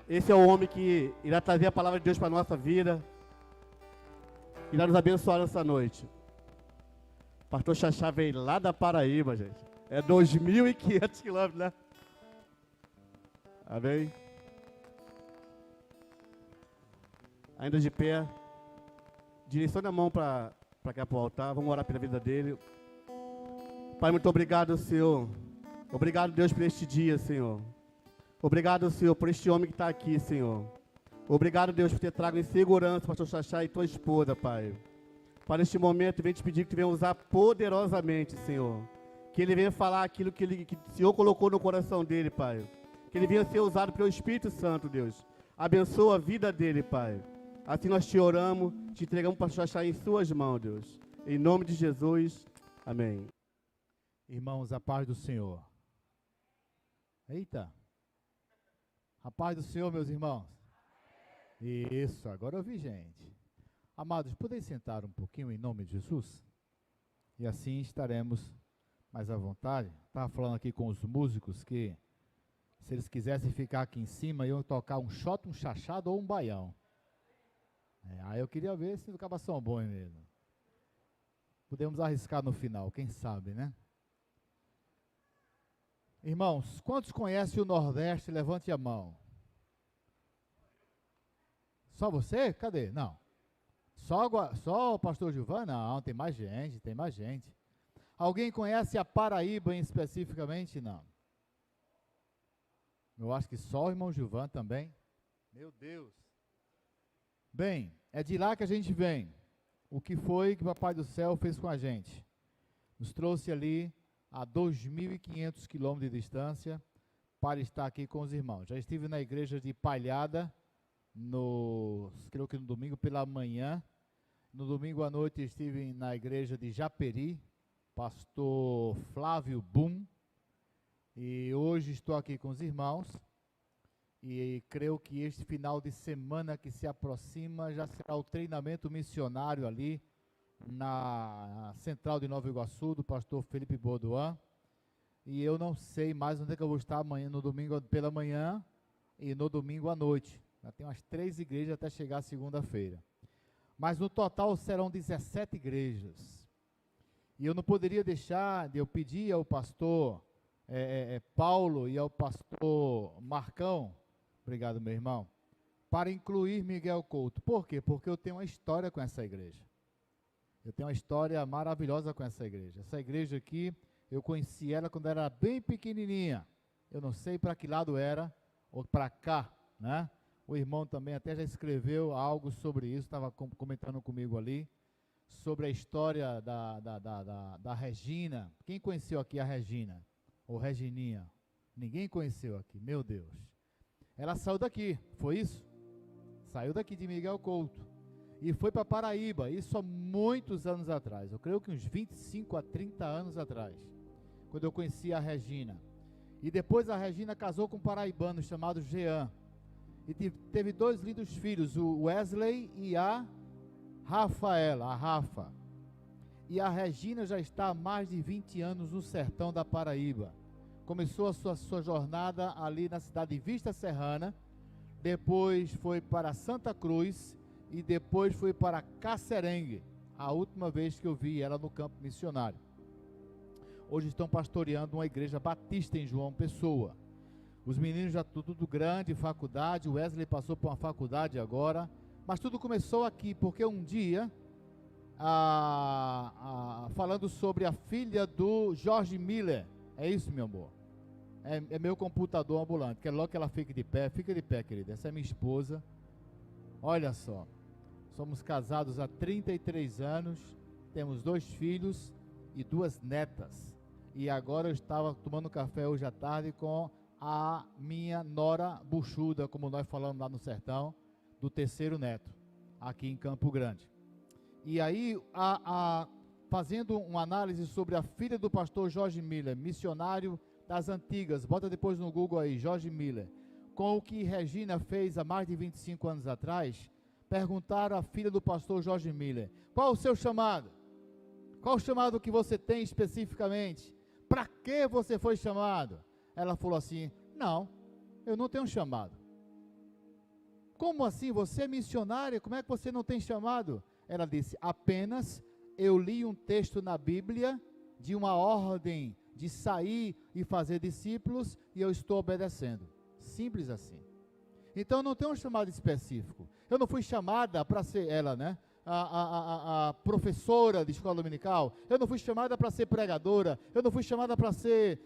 Esse é o homem que irá trazer a palavra de Deus para a nossa vida, irá nos abençoar nessa noite. Pastor Xaxá veio lá da Paraíba, gente. É 2.500 quilômetros, né? Amém? Ainda de pé, direcione a mão para cá para o altar. Vamos orar pela vida dele. Pai, muito obrigado, Senhor. Obrigado, Deus, por este dia, Senhor. Obrigado, Senhor, por este homem que está aqui, Senhor. Obrigado, Deus, por ter trago em segurança, pastor Xaxá e tua esposa, Pai. Para este momento, vem te pedir que tu venha usar poderosamente, Senhor. Que ele venha falar aquilo que o Senhor colocou no coração dele, Pai. Que ele venha ser usado pelo Espírito Santo, Deus. Abençoa a vida dele, Pai. Assim nós te oramos, te entregamos para Xaxá em suas mãos, Deus. Em nome de Jesus, amém. Irmãos, a paz do Senhor. Eita. A paz do Senhor, meus irmãos. Isso, agora eu vi gente. Amados, podem sentar um pouquinho em nome de Jesus? E assim estaremos mais à vontade. Estava falando aqui com os músicos que, se eles quisessem ficar aqui em cima, iam tocar um shot, um chachado ou um baião. Aí eu queria ver se ficava são bom mesmo. Podemos arriscar no final, quem sabe, né? Irmãos, quantos conhecem o Nordeste? Levante a mão. Só você? Cadê? Não. Só o pastor Gilvan? Não, tem mais gente, tem mais gente. Alguém conhece a Paraíba especificamente? Não. Eu acho que só o irmão Gilvan também. Meu Deus. Bem, é de lá que a gente vem. O que foi que o Papai do Céu fez com a gente? Nos trouxe ali a 2.500 quilômetros de distância para estar aqui com os irmãos. Já estive na igreja de Palhada, creio que no domingo pela manhã. No domingo à noite estive na igreja de Japeri, pastor Flávio Bum. E hoje estou aqui com os irmãos. E creio que este final de semana que se aproxima já será o treinamento missionário ali na Central de Nova Iguaçu, do pastor Felipe Baudouin. E eu não sei mais onde é que eu vou estar amanhã, no domingo pela manhã e no domingo à noite. Já tem umas 3 igrejas até chegar segunda-feira. Mas no total serão 17 igrejas. E eu não poderia deixar de eu pedir ao pastor Paulo e ao pastor Marcão, obrigado meu irmão, para incluir Miguel Couto. Por quê? Porque eu tenho uma história com essa igreja. Eu tenho uma história maravilhosa com essa igreja. Essa igreja aqui, eu conheci ela quando era bem pequenininha. Eu não sei para que lado era, ou para cá, né? O irmão também até já escreveu algo sobre isso, estava comentando comigo ali, sobre a história da Regina. Quem conheceu aqui a Regina? Ou Regininha? Ninguém conheceu aqui, meu Deus. Ela saiu daqui, foi isso? Saiu daqui de Miguel Couto e foi para Paraíba, isso há muitos anos atrás, eu creio que uns 25 a 30 anos atrás, quando eu conheci a Regina. E depois a Regina casou com um paraibano chamado Jean, e teve 2 lindos filhos, o Wesley e a Rafaela, a Rafa. E a Regina já está há mais de 20 anos no sertão da Paraíba. Começou a sua jornada ali na cidade de Vista Serrana, depois foi para Santa Cruz e depois foi para Casserengue, a última vez que eu vi ela no campo missionário. Hoje estão pastoreando uma igreja batista em João Pessoa. Os meninos já tudo grande, faculdade, o Wesley passou por uma faculdade agora, mas tudo começou aqui, porque um dia, falando sobre a filha do Jorge Miller, é isso, meu amor? É meu computador ambulante, quero logo que ela fique de pé, querida, essa é minha esposa, olha só, somos casados há 33 anos, temos 2 filhos e 2 netas, e agora eu estava tomando café hoje à tarde com a minha nora buchuda, como nós falamos lá no sertão, do 3º neto, aqui em Campo Grande. E aí, fazendo uma análise sobre a filha do pastor Jorge Miller, missionário das antigas, bota depois no Google aí, Jorge Miller, com o que Regina fez há mais de 25 anos atrás, perguntaram à filha do pastor Jorge Miller, qual o seu chamado? Qual o chamado que você tem especificamente? Para que você foi chamado? Ela falou assim, não, eu não tenho chamado. Como assim? Você é missionária? Como é que você não tem chamado? Ela disse: apenas eu li um texto na Bíblia de uma ordem de sair e fazer discípulos e eu estou obedecendo. Simples assim. Então não tem um chamado específico. Eu não fui chamada para ser ela, né? A professora de escola dominical. Eu não fui chamada para ser pregadora. Eu não fui chamada para ser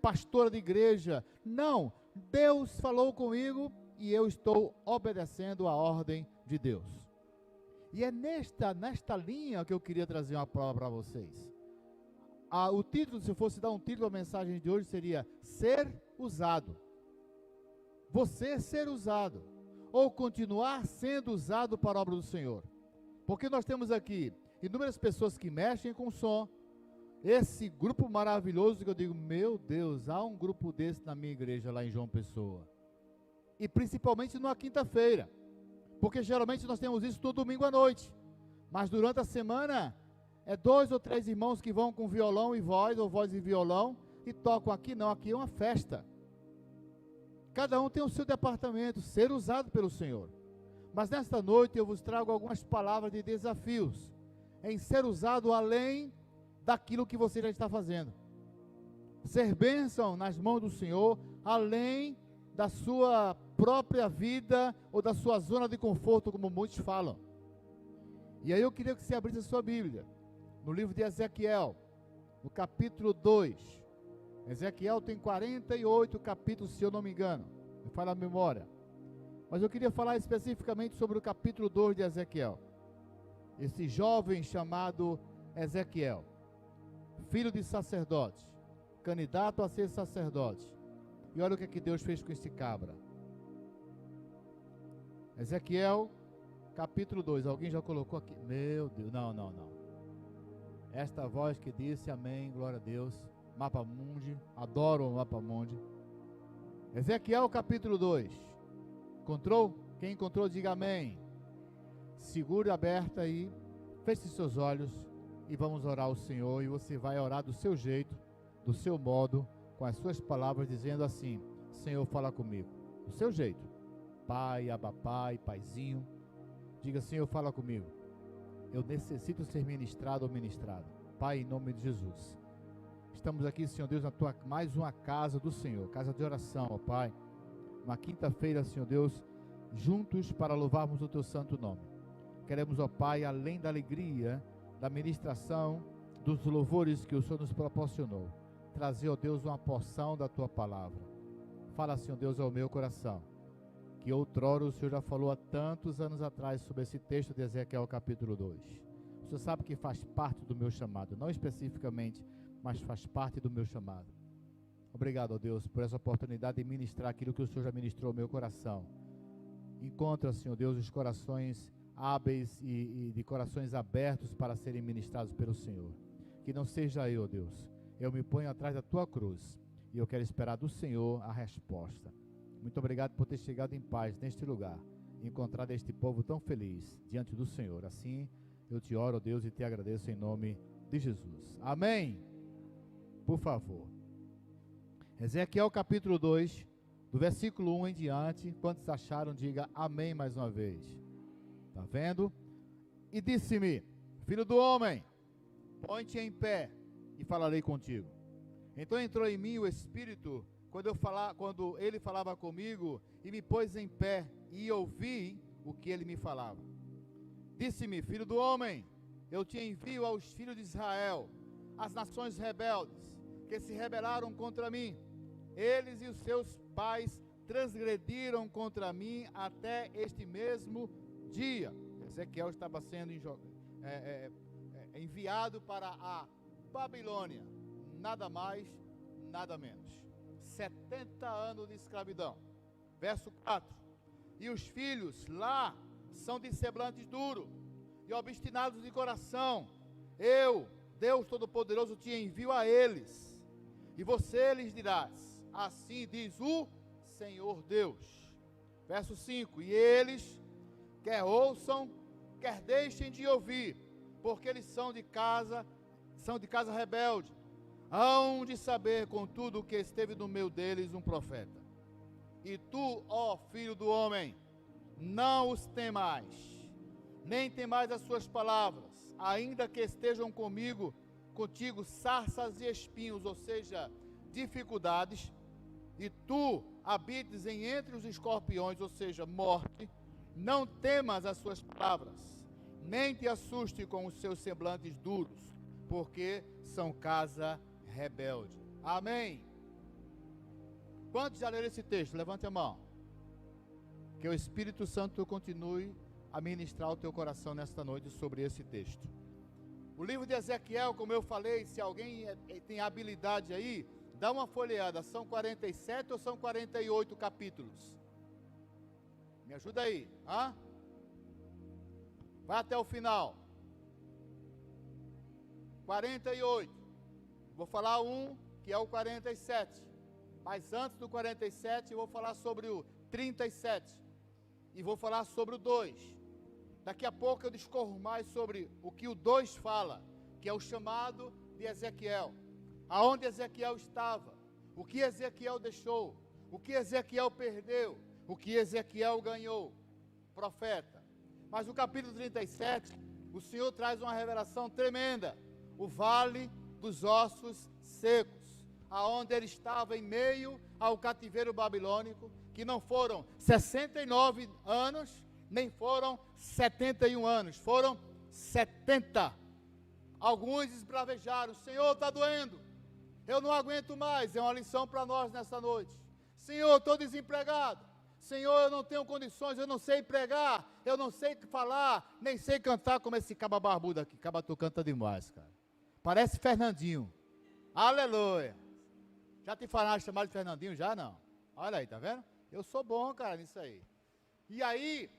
pastora de igreja. Não. Deus falou comigo e eu estou obedecendo a ordem de Deus. E é nesta linha que eu queria trazer uma prova para vocês. O título, se eu fosse dar um título à mensagem de hoje, seria Ser Usado. Você ser usado, ou continuar sendo usado para a obra do Senhor. Porque nós temos aqui inúmeras pessoas que mexem com som. Esse grupo maravilhoso que eu digo, meu Deus, há um grupo desse na minha igreja lá em João Pessoa. E principalmente numa quinta-feira. Porque geralmente nós temos isso no domingo à noite. Mas durante a semana, é 2 ou 3 irmãos que vão com violão e voz, ou voz e violão, e tocam aqui. Não, aqui é uma festa. Cada um tem o seu departamento, ser usado pelo Senhor. Mas nesta noite eu vos trago algumas palavras de desafios em ser usado além daquilo que você já está fazendo. Ser bênção nas mãos do Senhor, além da sua própria vida ou da sua zona de conforto, como muitos falam. E aí eu queria que você abrisse a sua Bíblia, no livro de Ezequiel, no capítulo 2. Ezequiel tem 48 capítulos, se eu não me engano, me falha a memória. Mas eu queria falar especificamente sobre o capítulo 2 de Ezequiel. Esse jovem chamado Ezequiel, filho de sacerdote, candidato a ser sacerdote. E olha o que é que Deus fez com esse cabra. Ezequiel, capítulo 2. Alguém já colocou aqui? Meu Deus, não. Esta voz que disse amém, glória a Deus. Mapa Mundi, adoro o Mapa Mundi. Ezequiel capítulo 2. Encontrou? Quem encontrou, diga amém. Segure aberta aí, feche seus olhos e vamos orar ao Senhor. E você vai orar do seu jeito, do seu modo, com as suas palavras, dizendo assim: Senhor, fala comigo, do seu jeito. Pai, Abba Pai, Paizinho. Diga: Senhor, fala comigo. Eu necessito ser ministrado ou ministrado. Pai, em nome de Jesus. Estamos aqui, Senhor Deus, na tua mais uma casa do Senhor, casa de oração, ó Pai. Uma quinta-feira, Senhor Deus, juntos para louvarmos o teu santo nome. Queremos, ó Pai, além da alegria, da ministração, dos louvores que o Senhor nos proporcionou, trazer, ó Deus, uma porção da tua palavra. Fala, Senhor Deus, ao meu coração, que outrora o Senhor já falou há tantos anos atrás sobre esse texto de Ezequiel capítulo 2. O Senhor sabe que faz parte do meu chamado, não especificamente, mas faz parte do meu chamado. Obrigado, ó Deus, por essa oportunidade de ministrar aquilo que o Senhor já ministrou ao meu coração. Encontra, Senhor Deus, os corações hábeis e de corações abertos para serem ministrados pelo Senhor. Que não seja eu, Deus. Eu me ponho atrás da tua cruz e eu quero esperar do Senhor a resposta. Muito obrigado por ter chegado em paz neste lugar, encontrado este povo tão feliz diante do Senhor. Assim eu te oro, Deus, e te agradeço em nome de Jesus. Amém? Por favor. Ezequiel capítulo 2, do versículo 1 em diante. Quantos acharam, diga amém mais uma vez. Está vendo? E disse-me: filho do homem, põe-te em pé e falarei contigo. Então entrou em mim o Espírito quando ele falava comigo, e me pôs em pé e ouvi o que ele me falava. Disse-me: filho do homem, eu te envio aos filhos de Israel, as nações rebeldes, que se rebelaram contra mim. Eles e os seus pais transgrediram contra mim até este mesmo dia. Ezequiel estava sendo enviado para a Babilônia, nada mais, nada menos. 70 anos de escravidão. Verso 4. E os filhos lá são de semblante duro e obstinados de coração. Eu, Deus Todo-Poderoso, te envio a eles. E você lhes dirás: assim diz o Senhor Deus. Verso 5. E eles, quer ouçam, quer deixem de ouvir, porque eles são de casa rebelde. Hão de saber, contudo, que esteve no meio deles um profeta. E tu, ó filho do homem, não os temais, nem temais as suas palavras, ainda que estejam contigo sarças e espinhos, ou seja, dificuldades, e tu habites entre os escorpiões, ou seja, morte, não temas as suas palavras, nem te assuste com os seus semblantes duros, porque são casa rebelde. Amém? Quantos já leram esse texto? Levante a mão. Que o Espírito Santo continue a ministrar o teu coração nesta noite sobre esse texto. O livro de Ezequiel, como eu falei, se alguém tem habilidade aí, dá uma folheada. São 47 ou são 48 capítulos? Me ajuda aí. Hã? Vai até o final. 48. Vou falar um, que é o 47. Mas antes do 47, eu vou falar sobre o 37. E vou falar sobre o 2. Daqui a pouco eu discorro mais sobre o que o 2 fala, que é o chamado de Ezequiel. Aonde Ezequiel estava, o que Ezequiel deixou, o que Ezequiel perdeu, o que Ezequiel ganhou. Profeta. Mas no capítulo 37, o Senhor traz uma revelação tremenda. O vale dos ossos secos, aonde ele estava em meio ao cativeiro babilônico, que não foram 69 anos, nem foram 71 anos, foram 70. Alguns esbravejaram: Senhor, está doendo, eu não aguento mais. É uma lição para nós nessa noite. Senhor, estou desempregado. Senhor, eu não tenho condições, eu não sei pregar, eu não sei falar, nem sei cantar como esse caba barbudo aqui. Caba, tu canta demais, cara. Parece Fernandinho. Aleluia. Já te falaram chamar de Fernandinho? Já não. Olha aí, tá vendo? Eu sou bom, cara, nisso aí. E aí,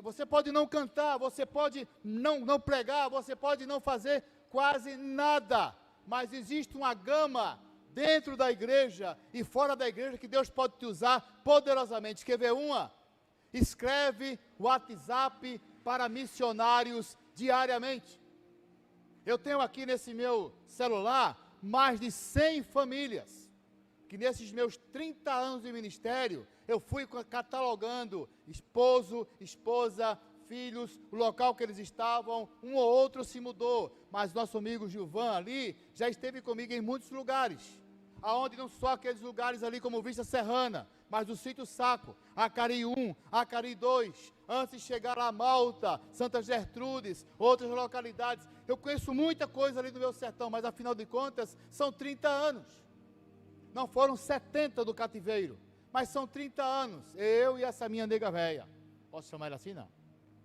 você pode não cantar, você pode não pregar, você pode não fazer quase nada, mas existe uma gama dentro da igreja e fora da igreja que Deus pode te usar poderosamente. Quer ver uma? Escreve WhatsApp para missionários diariamente. Eu tenho aqui nesse meu celular mais de 100 famílias, que nesses meus 30 anos de ministério, eu fui catalogando esposo, esposa, filhos, o local que eles estavam, um ou outro se mudou, mas nosso amigo Gilvan ali, já esteve comigo em muitos lugares, aonde não só aqueles lugares ali como Vista Serrana, mas o Sítio Saco, Acari 1, Acari 2, antes de chegar a Malta, Santa Gertrudes, outras localidades. Eu conheço muita coisa ali do meu sertão, mas afinal de contas, são 30 anos. Não foram 70 do cativeiro, mas são 30 anos, eu e essa minha nega véia. Posso chamar ela assim, não?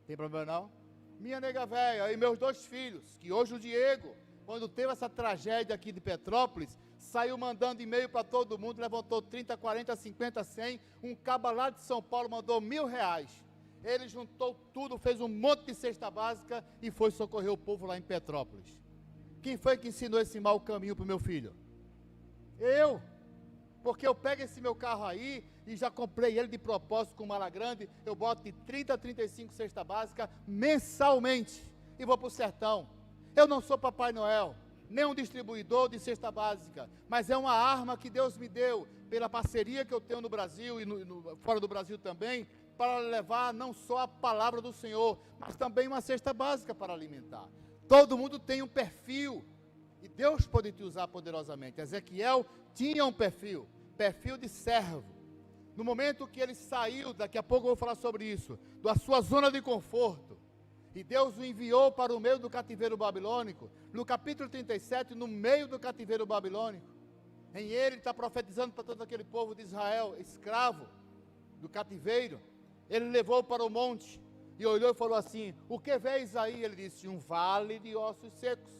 Tem problema não? Minha nega véia e meus 2 filhos, que hoje o Diego, quando teve essa tragédia aqui de Petrópolis, saiu mandando e-mail para todo mundo, levantou 30, 40, 50, 100, um caba lá de São Paulo mandou R$1.000, ele juntou tudo, fez um monte de cesta básica e foi socorrer o povo lá em Petrópolis. Quem foi que ensinou esse mau caminho para o meu filho? Eu, porque eu pego esse meu carro aí e já comprei ele de propósito com mala grande, eu boto de 30 a 35 cesta básica mensalmente e vou para o sertão. Eu não sou Papai Noel, nem um distribuidor de cesta básica, mas é uma arma que Deus me deu, pela parceria que eu tenho no Brasil e fora do Brasil também, para levar não só a palavra do Senhor, mas também uma cesta básica para alimentar. Todo mundo tem um perfil, e Deus pode te usar poderosamente. Ezequiel tinha um perfil de servo. No momento que ele saiu, daqui a pouco eu vou falar sobre isso, da sua zona de conforto, e Deus o enviou para o meio do cativeiro babilônico, no capítulo 37, no meio do cativeiro babilônico, em ele está profetizando para todo aquele povo de Israel, escravo do cativeiro. Ele levou para o monte, e olhou e falou assim: o que vês aí? Ele disse: um vale de ossos secos.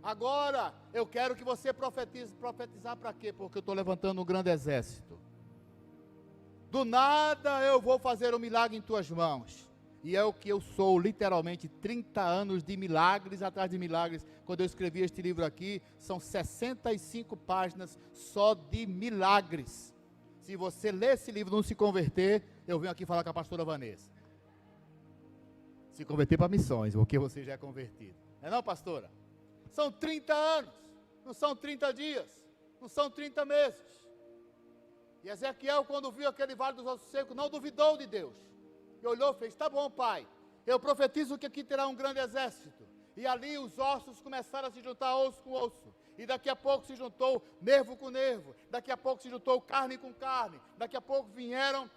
Agora, eu quero que você profetize. Profetizar para quê? Porque eu estou levantando um grande exército. Do nada eu vou fazer um milagre em tuas mãos. E é o que eu sou, literalmente, 30 anos de milagres atrás de milagres. Quando eu escrevi este livro aqui, são 65 páginas só de milagres. Se você ler esse livro e não se converter, eu venho aqui falar com a pastora Vanessa. Se converter para missões, porque você já é convertido. Não é não, pastora? São 30 anos, não são 30 dias, não são 30 meses. E Ezequiel, quando viu aquele vale dos ossos secos, não duvidou de Deus. E olhou e fez, tá bom, pai, eu profetizo que aqui terá um grande exército. E ali os ossos começaram a se juntar osso com osso. E daqui a pouco se juntou nervo com nervo. Daqui a pouco se juntou carne com carne. Daqui a pouco vieram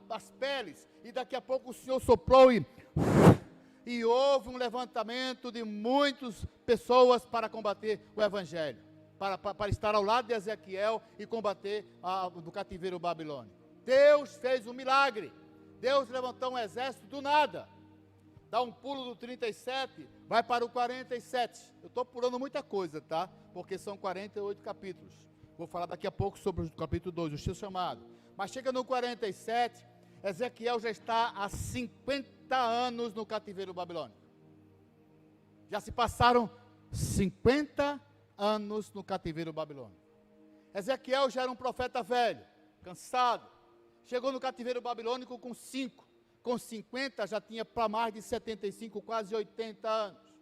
as peles. E daqui a pouco o Senhor soprou e houve um levantamento de muitas pessoas para combater o Evangelho. Para estar ao lado de Ezequiel e combater do cativeiro babilônico. Deus fez um milagre. Deus levantou um exército do nada. Dá um pulo do 37, vai para o 47. Eu estou pulando muita coisa, tá? Porque são 48 capítulos. Vou falar daqui a pouco sobre o capítulo 2, o seu chamado. Mas chega no 47, Ezequiel já está há 50 anos no cativeiro babilônico. Já se passaram 50 anos no cativeiro babilônico. Ezequiel já era um profeta velho, cansado. Chegou no cativeiro babilônico com 5. Com 50 já tinha para mais de 75, quase 80 anos.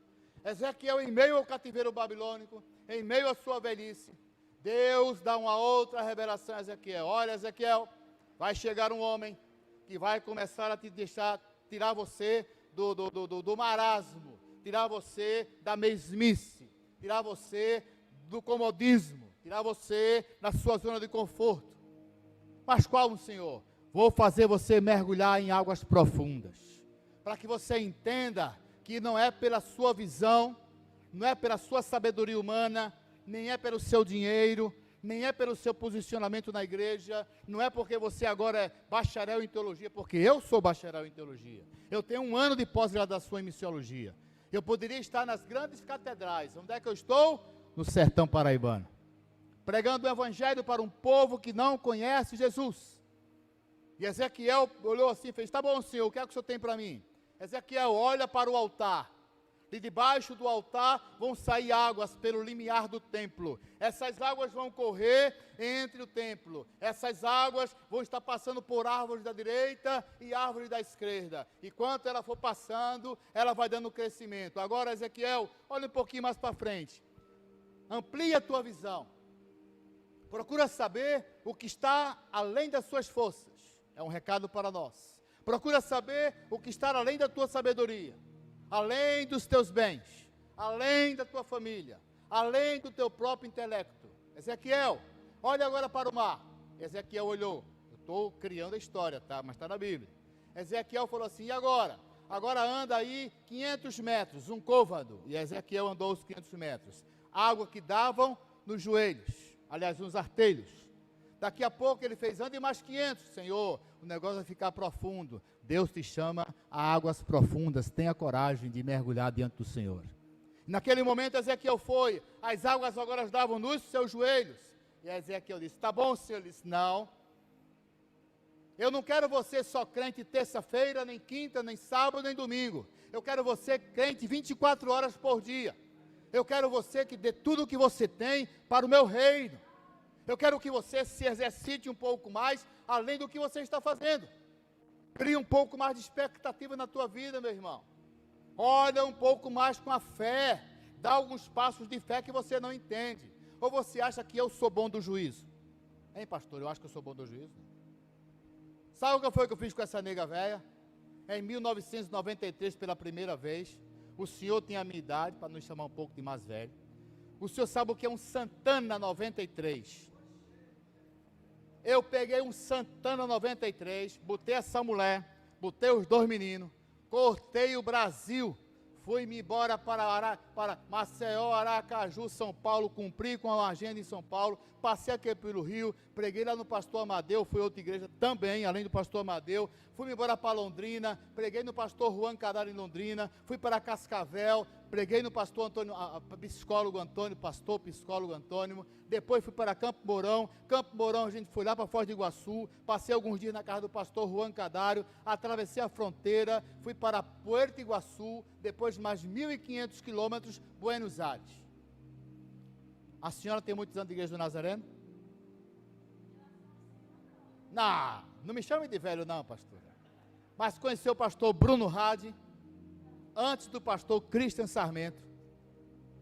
Ezequiel, em meio ao cativeiro babilônico, em meio à sua velhice, Deus dá uma outra revelação a Ezequiel. Olha, Ezequiel, vai chegar um homem que vai começar a te deixar, tirar você do marasmo, tirar você da mesmice, tirar você do comodismo, tirar você da sua zona de conforto. Mas qual, Senhor? Vou fazer você mergulhar em águas profundas, para que você entenda que não é pela sua visão, não é pela sua sabedoria humana, nem é pelo seu dinheiro, nem é pelo seu posicionamento na igreja, não é porque você agora é bacharel em teologia, porque eu sou bacharel em teologia. Eu tenho 1 ano de pós-graduação em missiologia. Eu poderia estar nas grandes catedrais. Onde é que eu estou? No sertão paraibano, pregando o evangelho para um povo que não conhece Jesus. E Ezequiel olhou assim e fez, tá bom, Senhor, o que é que o Senhor tem para mim? Ezequiel olha para o altar. De debaixo do altar vão sair águas pelo limiar do templo. Essas águas vão correr entre o templo. Essas águas vão estar passando por árvores da direita e árvores da esquerda. E quanto ela for passando, ela vai dando crescimento. Agora, Ezequiel, olha um pouquinho mais para frente. Amplia a tua visão. Procura saber o que está além das suas forças. É um recado para nós. Procura saber o que está além da tua sabedoria, além dos teus bens, além da tua família, além do teu próprio intelecto. Ezequiel, olha agora para o mar. Ezequiel olhou. Eu estou criando a história, tá? Mas está na Bíblia. Ezequiel falou assim, e agora? Agora anda aí 500 metros, um côvado. E Ezequiel andou os 500 metros. Água que davam nos joelhos, aliás, nos artelhos. Daqui a pouco ele fez, ande mais 500, Senhor, o negócio vai ficar profundo. Deus te chama a águas profundas, tenha coragem de mergulhar diante do Senhor. Naquele momento Ezequiel foi, as águas agora davam nos seus joelhos. E Ezequiel disse, tá bom, Senhor? Ele disse, não. Eu não quero você só crente terça-feira, nem quinta, nem sábado, nem domingo. Eu quero você crente 24 horas por dia. Eu quero você que dê tudo o que você tem para o meu reino. Eu quero que você se exercite um pouco mais, além do que você está fazendo. Crie um pouco mais de expectativa na tua vida, meu irmão. Olha um pouco mais com a fé. Dá alguns passos de fé que você não entende. Ou você acha que eu sou bom do juízo? Hein, pastor, eu acho que eu sou bom do juízo. Sabe o que foi que eu fiz com essa nega velha? Em 1993, pela primeira vez, o senhor tem a minha idade, para nos chamar um pouco de mais velho. O senhor sabe o que é um Santana 93? Eu peguei um Santana 93, botei essa mulher, botei os 2 meninos, cortei o Brasil, fui-me embora para Maceió, Aracaju, São Paulo, cumpri com a agenda em São Paulo, passei aqui pelo Rio, preguei lá no pastor Amadeu, fui outra igreja também, além do pastor Amadeu, fui-me embora para Londrina, preguei no pastor Juan Cadar em Londrina, fui para Cascavel, preguei no pastor Antônio, psicólogo Antônio, pastor psicólogo Antônio, depois fui para Campo Mourão a gente foi lá para Foz do Iguaçu, passei alguns dias na casa do pastor Juan Cadário, atravessei a fronteira, fui para Puerto Iguaçu, depois mais 1.500 quilômetros, Buenos Aires. A senhora tem muitos anos de igreja do Nazareno? Não me chame de velho não, pastor. Mas conheceu o pastor Bruno Hadi, antes do pastor Christian Sarmento.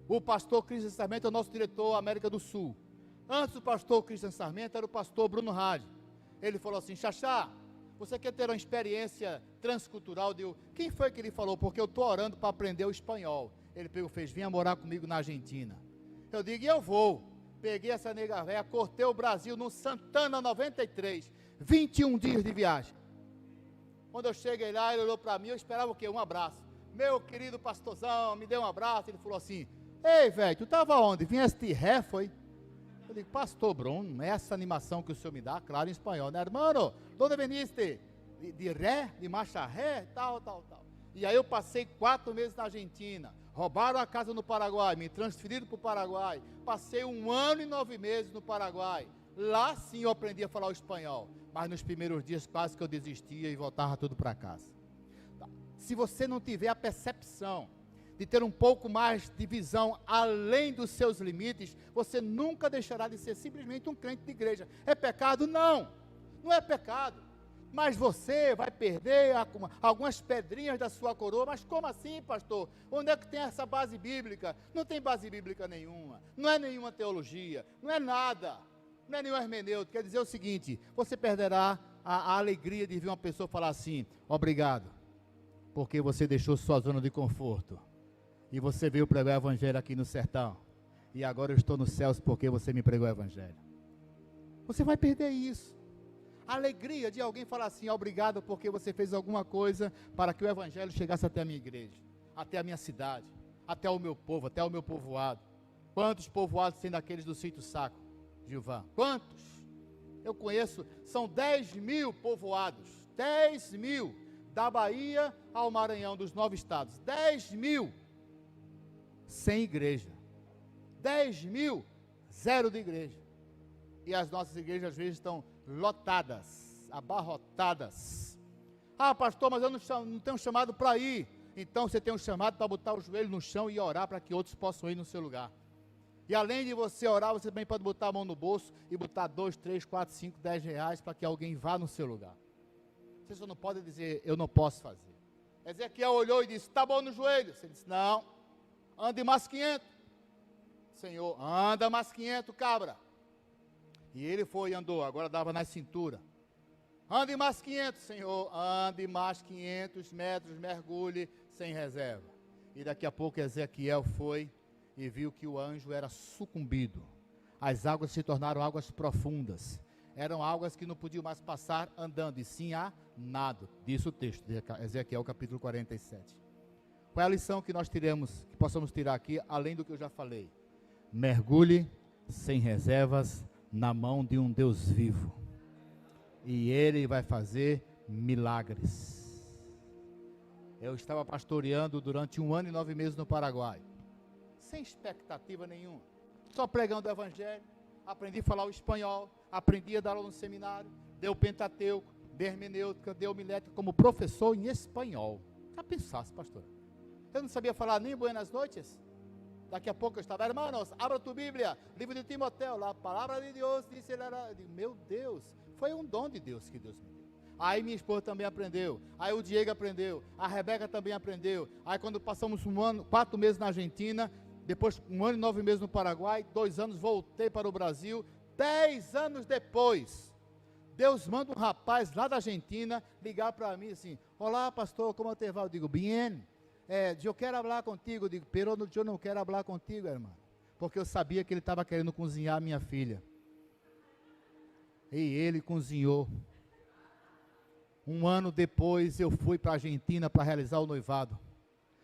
O pastor Christian Sarmento é o nosso diretor América do Sul. Antes do pastor Christian Sarmento era o pastor Bruno Hadi. Ele falou assim, Xaxá, Você quer ter uma experiência transcultural? Quem foi que ele falou? Porque eu estou orando para aprender o espanhol. Ele pegou, fez, vinha morar comigo na Argentina. Eu digo, e eu vou. Peguei essa nega véia, cortei o Brasil no Santana 93. 21 dias de viagem. Quando eu cheguei lá, ele olhou para mim, eu esperava o quê? Um abraço. Meu querido pastorzão, me deu um abraço. Ele falou assim, ei, velho, tu estava onde? Vieste de ré, foi? Eu digo, pastor Bruno, essa animação que o senhor me dá, claro, em espanhol, né, hermano? Onde veniste? De ré, de marcha ré, tal. E aí eu passei 4 meses na Argentina, roubaram a casa no Paraguai, me transferiram para o Paraguai, passei 1 ano e 9 meses no Paraguai. Lá sim eu aprendi a falar o espanhol, mas nos primeiros dias quase que eu desistia e voltava tudo para casa. Se você não tiver a percepção de ter um pouco mais de visão além dos seus limites, você nunca deixará de ser simplesmente um crente de igreja. É pecado? Não, não é pecado. Mas você vai perder algumas pedrinhas da sua coroa. Mas como assim, pastor? Onde é que tem essa base bíblica? Não tem base bíblica nenhuma, não é nenhuma teologia, não é nada, não é nenhum hermenêutico. Quer dizer o seguinte, você perderá a alegria de ver uma pessoa falar assim, obrigado, porque você deixou sua zona de conforto. E você veio pregar o evangelho aqui no sertão. E agora eu estou nos céus porque você me pregou o evangelho. Você vai perder isso. A alegria de alguém falar assim, obrigado porque você fez alguma coisa para que o evangelho chegasse até a minha igreja, até a minha cidade, até o meu povo, até o meu povoado. Quantos povoados tem daqueles do sítio Saco, Gilvan? Quantos? Eu conheço, são 10.000 povoados, 10.000, da Bahia ao Maranhão, dos 9 estados, 10.000. Sem igreja, 10.000, 0 de igreja, e as nossas igrejas às vezes estão lotadas, abarrotadas. Ah, pastor, mas eu não tenho chamado para ir. Então você tem um chamado para botar o joelho no chão e orar para que outros possam ir no seu lugar. E além de você orar, você também pode botar a mão no bolso e botar 2, 3, 4, 5, 10 reais para que alguém vá no seu lugar. Você só não pode dizer, eu não posso fazer. Ezequiel olhou e disse, está bom no joelho. Você disse, não, ande mais 500. Senhor, anda mais 500, cabra. E ele foi e andou, agora dava na cintura. Ande mais 500, Senhor, ande mais 500 metros, mergulhe sem reserva. E daqui a pouco Ezequiel foi e viu que o anjo era sucumbido. As águas se tornaram águas profundas. Eram águas que não podiam mais passar andando, e sim a nado. Diz o texto de Ezequiel capítulo 47. Qual é a lição que nós tiremos, que possamos tirar aqui, além do que eu já falei? Mergulhe sem reservas na mão de um Deus vivo, e Ele vai fazer milagres. Eu estava pastoreando durante 1 ano e 9 meses no Paraguai, sem expectativa nenhuma, só pregando o evangelho. Aprendi a falar o espanhol, aprendi a dar aula no seminário, dei o Pentateuco, dei hermenêutica, dei homilética como professor em espanhol. Já pensasse, pastor? Eu não sabia falar nem buenas noches. Daqui a pouco eu estava, hermanos, abra tua Bíblia, livro de Timoteo, lá, a palavra de Deus, disse ele era, meu Deus, foi um dom de Deus que Deus me deu. Aí minha esposa também aprendeu, aí o Diego aprendeu, a Rebeca também aprendeu. Aí quando passamos 1 ano, 4 meses na Argentina, depois 1 ano e 9 meses no Paraguai, 2 anos voltei para o Brasil, 10 anos depois, Deus manda um rapaz lá da Argentina ligar para mim assim, olá pastor, como te va? Eu digo, bien. Eu quero falar contigo. Eu digo, pero eu não quero falar contigo, irmão, porque eu sabia que ele estava querendo cozinhar a minha filha, e ele cozinhou. 1 ano depois eu fui para a Argentina para realizar o noivado,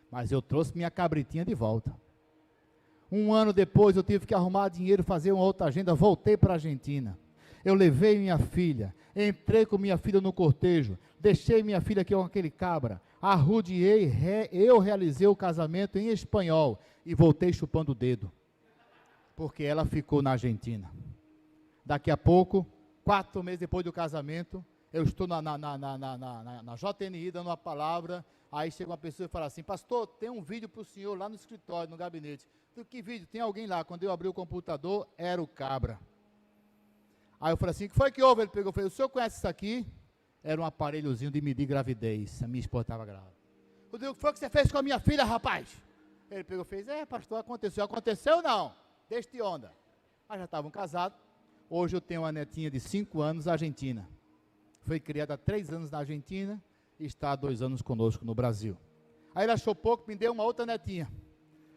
mas eu trouxe minha cabritinha de volta. 1 ano depois eu tive que arrumar dinheiro, fazer uma outra agenda, voltei para a Argentina. Eu levei minha filha, entrei com minha filha no cortejo, deixei minha filha aqui com aquele cabra, arrudiei, eu realizei o casamento em espanhol e voltei chupando o dedo, porque ela ficou na Argentina. Daqui a pouco, 4 meses depois do casamento, eu estou na JNI dando uma palavra, aí chega uma pessoa e fala assim, pastor, tem um vídeo para o senhor lá no escritório, no gabinete. Eu, que vídeo? Tem alguém lá. Quando eu abri o computador, era o cabra. Aí eu falei assim, o que foi que houve? Ele pegou e falou, o senhor conhece isso aqui? Era um aparelhozinho de medir gravidez, a minha esposa estava grávida. Eu digo, o que foi que você fez com a minha filha, rapaz? Ele pegou e fez, pastor, aconteceu. Aconteceu não, deixe onda. Aí já estavam casados, hoje eu tenho uma netinha de 5 anos, argentina. Foi criado há 3 anos na Argentina e está há 2 anos conosco no Brasil. Aí ele achou pouco, me deu uma outra netinha.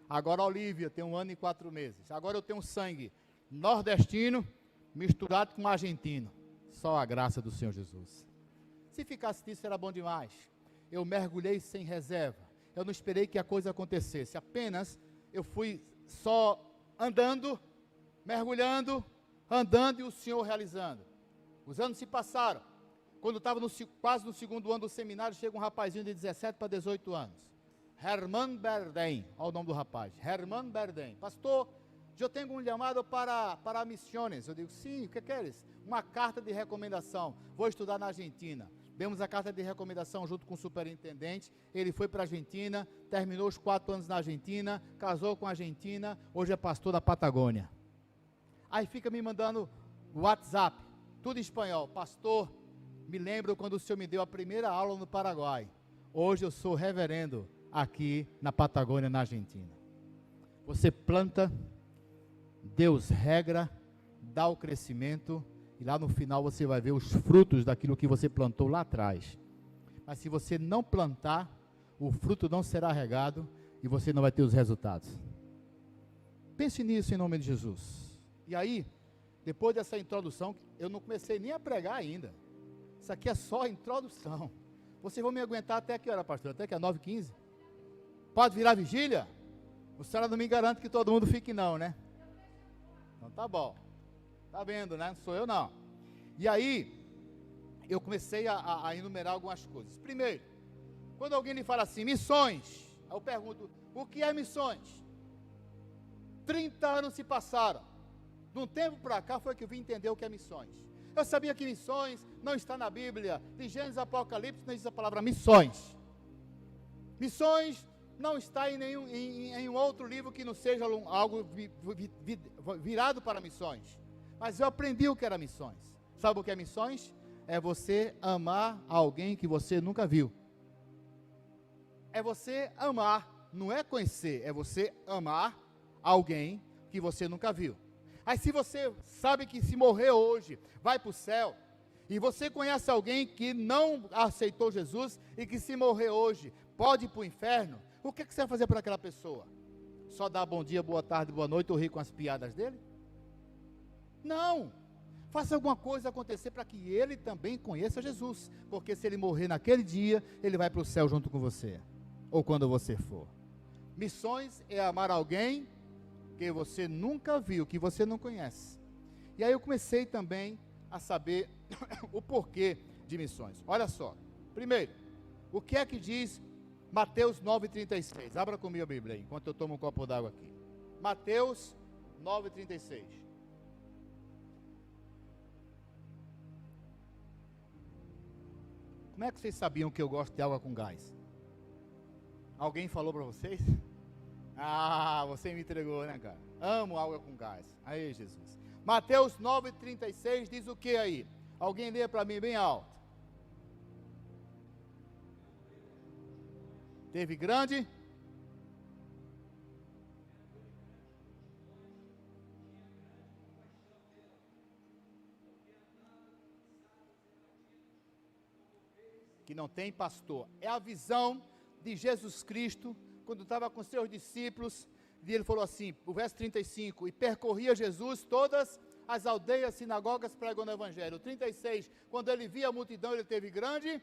Agora a Olívia tem 1 ano e 4 meses. Agora eu tenho sangue nordestino misturado com argentino. Só a graça do Senhor Jesus. Se ficasse nisso era bom demais. Eu mergulhei sem reserva. Eu não esperei que a coisa acontecesse. Apenas eu fui só andando, mergulhando, andando e o Senhor realizando. Os anos se passaram. Quando eu estava quase no 2º ano do seminário, chega um rapazinho de 17 para 18 anos. Herman Berdem, olha o nome do rapaz. Herman Berdem. Pastor, eu tenho um chamado para missões. Eu digo, sim, o que queres? Uma carta de recomendação. Vou estudar na Argentina. Demos a carta de recomendação junto com o superintendente. Ele foi para a Argentina, terminou os 4 anos na Argentina, casou com a Argentina, hoje é pastor da Patagônia. Aí fica me mandando WhatsApp, tudo em espanhol. Pastor, me lembro quando o senhor me deu a primeira aula no Paraguai. Hoje eu sou reverendo aqui na Patagônia, na Argentina. Você planta, Deus regra, dá o crescimento, e lá no final você vai ver os frutos daquilo que você plantou lá atrás. Mas se você não plantar, o fruto não será regado e você não vai ter os resultados. Pense nisso em nome de Jesus. E aí, depois dessa introdução, eu não comecei nem a pregar ainda. Isso aqui é só a introdução. Vocês vão me aguentar até que hora, pastor? Até que é 9h15? Pode virar vigília? O senhor não me garante que todo mundo fique não, né? Então tá bom. Tá vendo, né? Não sou eu não. E aí, eu comecei a enumerar algumas coisas. Primeiro, quando alguém lhe fala assim, missões, eu pergunto, o que é missões? 30 anos se passaram. De um tempo para cá foi que eu vim entender o que é missões. Eu sabia que missões não está na Bíblia. De Gênesis Apocalipse não existe a palavra missões. Missões não está em um outro livro que não seja algo virado para missões. Mas eu aprendi o que era missões. Sabe o que é missões? É você amar alguém que você nunca viu. É você amar, não é conhecer, é você amar alguém que você nunca viu. Aí se você sabe que se morrer hoje, vai para o céu, e você conhece alguém que não aceitou Jesus, e que se morrer hoje, pode ir para o inferno, o que você vai fazer para aquela pessoa? Só dar bom dia, boa tarde, boa noite, ou rir com as piadas dele? Não, faça alguma coisa acontecer para que ele também conheça Jesus, porque se ele morrer naquele dia, ele vai para o céu junto com você, ou quando você for. Missões é amar alguém que você nunca viu, que você não conhece. E aí eu comecei também a saber o porquê de missões. Olha só, primeiro, o que é que diz Mateus 9,36? Abra comigo a Bíblia aí, enquanto eu tomo um copo d'água aqui. Mateus 9,36. Como é que vocês sabiam que eu gosto de água com gás? Alguém falou para vocês? Ah, você me entregou, né, cara? Amo água com gás. Aí, Jesus. Mateus 9,36 diz o que aí? Alguém lê para mim bem alto. Teve grande? Que não tem pastor. É a visão de Jesus Cristo, quando estava com seus discípulos, e ele falou assim, o verso 35, e percorria Jesus todas as aldeias, sinagogas, pregando o evangelho. O 36, quando ele via a multidão, ele teve grande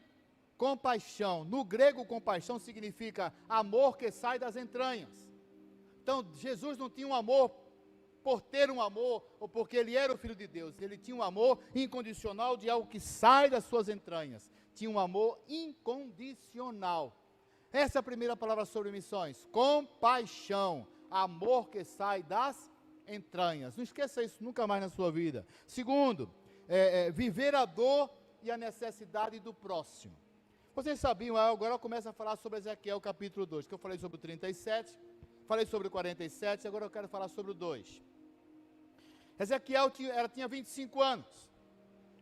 compaixão. No grego, compaixão significa amor que sai das entranhas. Então, Jesus não tinha um amor por ter um amor, ou porque ele era o Filho de Deus. Ele tinha um amor incondicional de algo que sai das suas entranhas. Tinha um amor incondicional. Essa é a primeira palavra sobre missões. Compaixão. Amor que sai das entranhas. Não esqueça isso nunca mais na sua vida. Segundo, viver a dor e a necessidade do próximo. Vocês sabiam, agora eu começo a falar sobre Ezequiel capítulo 2, que eu falei sobre o 37, falei sobre o 47, agora eu quero falar sobre o 2. Ezequiel tinha 25 anos.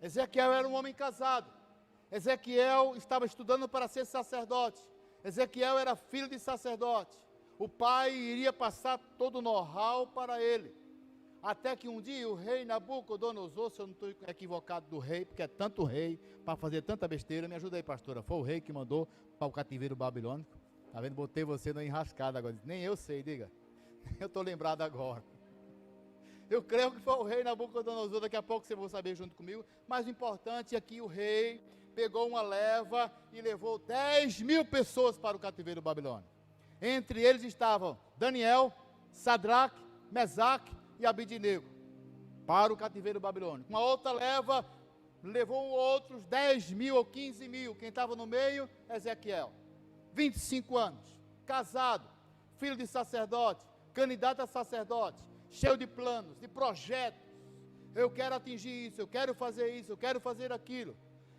Ezequiel era um homem casado. Ezequiel estava estudando para ser sacerdote. Ezequiel era filho de sacerdote. O pai iria passar todo o know-how para ele. Até que um dia o rei Nabucodonosor, se eu não estou equivocado do rei, porque é tanto rei para fazer tanta besteira, me ajuda aí, pastora. Foi o rei que mandou para o cativeiro babilônico. Tá vendo? Botei você na enrascada agora. Nem eu sei, diga. Eu estou lembrado agora. Eu creio que foi o rei Nabucodonosor, daqui a pouco você vai saber junto comigo. Mas o importante é que o rei pegou uma leva e levou 10.000 pessoas para o cativeiro babilônico. Entre eles estavam Daniel, Sadraque, Mesaque e Abidnego, para o cativeiro babilônico. Uma outra leva levou outros 10.000 ou 15.000. Quem estava no meio? Ezequiel. 25 anos, casado, filho de sacerdote, candidato a sacerdote, cheio de planos, de projetos. Eu quero atingir isso, eu quero fazer isso, eu quero fazer aquilo.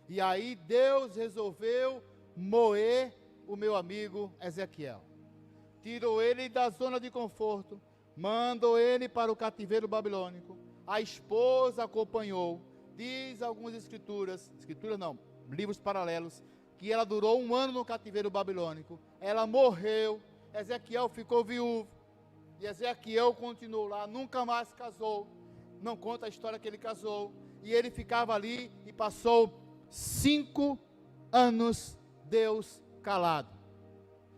E aí Deus resolveu moer o meu amigo Ezequiel. Tirou ele da zona de conforto, mandou ele para o cativeiro babilônico. A esposa acompanhou. Diz algumas escrituras não, livros paralelos, que ela durou 1 ano no cativeiro babilônico. Ela morreu, Ezequiel ficou viúvo. E Ezequiel continuou lá, nunca mais casou. Não conta a história que ele casou. E ele ficava ali e passou 5 anos Deus calado.